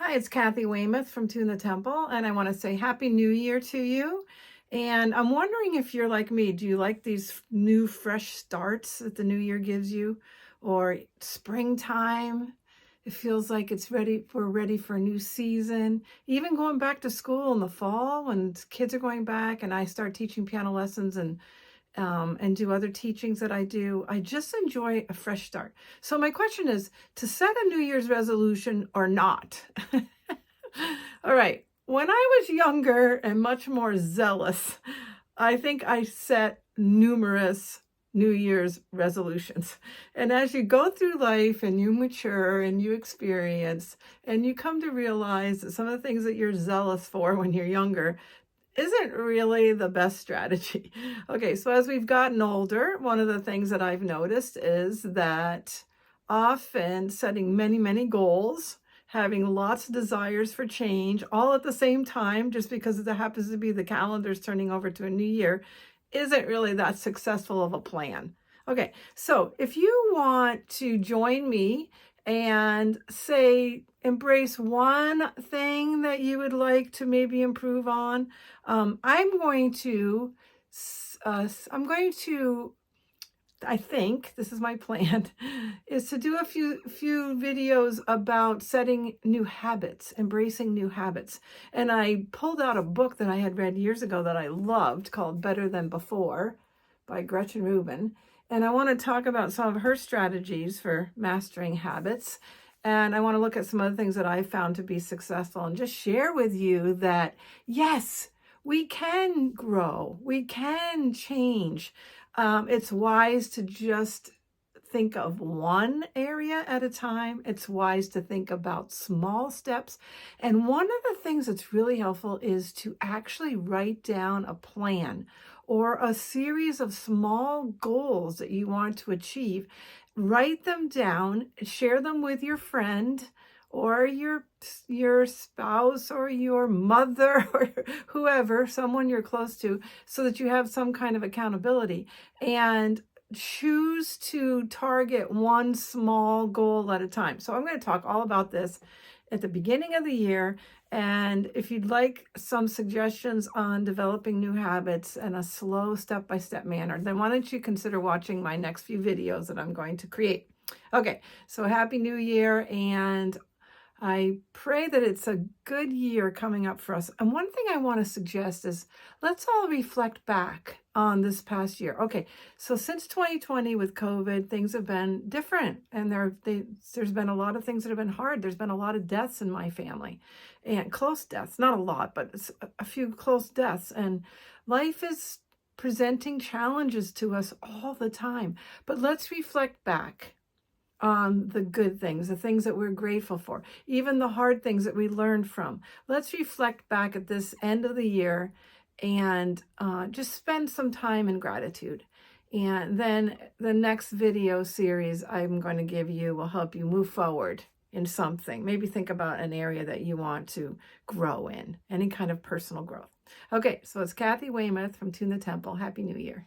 Hi, it's Kathy Weymouth from Tune the Temple, and I want to say Happy New Year to you. And I'm wondering if you're like me. Do you like these new, fresh starts that the new year gives you? Or springtime? It feels like we're ready for a new season. Even going back to school in the fall when kids are going back and I start teaching piano lessons and do other teachings that I do. I just enjoy a fresh start. So my question is to set a New Year's resolution or not. All right. When I was younger and much more zealous, I think I set numerous New Year's resolutions. And as you go through life and you mature and you experience and you come to realize that some of the things that you're zealous for when you're younger isn't really the best strategy. Okay, so as we've gotten older, one of the things that I've noticed is that often setting many, many goals, having lots of desires for change all at the same time, just because it happens to be the calendar's turning over to a new year, isn't really that successful of a plan. Okay, so if you want to join me and say, embrace one thing that you would like to maybe improve on, I'm going to, I think this is my plan, is to do a few videos about setting new habits, embracing new habits. And I pulled out a book that I had read years ago that I loved called Better Than Before by Gretchen Rubin. And I want to talk about some of her strategies for mastering habits. And I want to look at some other things that I found to be successful and just share with you that, yes, we can grow, we can change. It's wise to just think of one area at a time. It's wise to think about small steps. And one of the things that's really helpful is to actually write down a plan or a series of small goals that you want to achieve. Write them down, share them with your friend or your spouse or your mother or whoever, someone you're close to, so that you have some kind of accountability, and choose to target one small goal at a time. So I'm going to talk all about this at the beginning of the year. And if you'd like some suggestions on developing new habits in a slow step-by-step manner, then why don't you consider watching my next few videos that I'm going to create. Okay, so Happy New Year, and I pray that it's a good year coming up for us. And one thing I want to suggest is let's all reflect back on this past year. Okay, so since 2020 with COVID, things have been different. And there's been a lot of things that have been hard. There's been a lot of deaths in my family, and close deaths. Not a lot, but it's a few close deaths. And life is presenting challenges to us all the time. But let's reflect back on the good things, the things that we're grateful for, even the hard things that we learned from. Let's reflect back at this end of the year and just spend some time in gratitude. And then the next video series I'm going to give you will help you move forward in something. Maybe think about an area that you want to grow in, any kind of personal growth. Okay, so it's Kathy Weymouth from Tune the Temple. Happy New Year.